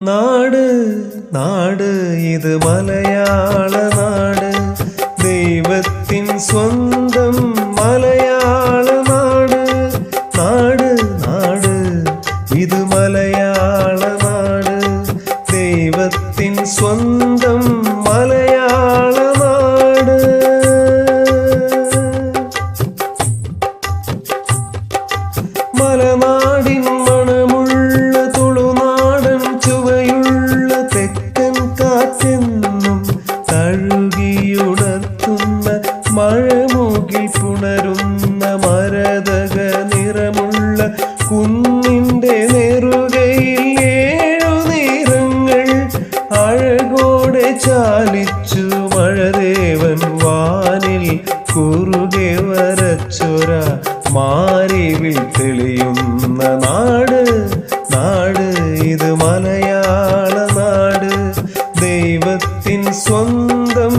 നാട് നാട് ഇത് മലയാള നാട്, ദൈവത്തിൻ സ്വന്തം മലയാള നാട്. നാട് നാട് ഇത് മലയാള നാട്, ദൈവത്തിൻ സ്വന്തം മലയാള നാട്. മലനാടിൻ മണമുള്ള തുളുനാടൻ ചുവയുള്ള തെക്കൻ കാറ്റെന്നും തഴുകിയുണർത്തുന്ന മഴമുകിൽ പുണരുന്ന മരതക നിറമുള്ള കുന്നിൻ്റെ നെറുകയിൽ 7 നിറങ്ങൾ അഴകോടെ ചാലിച്ചു മഴദേവൻ വാനിൽ കുറുകെ വരച്ചൊര മാരിവിൽ തെളിയുന്ന നാട്. നാട് ഇത് മലയാള നാട്, ദൈവത്തിൻ സ്വന്തം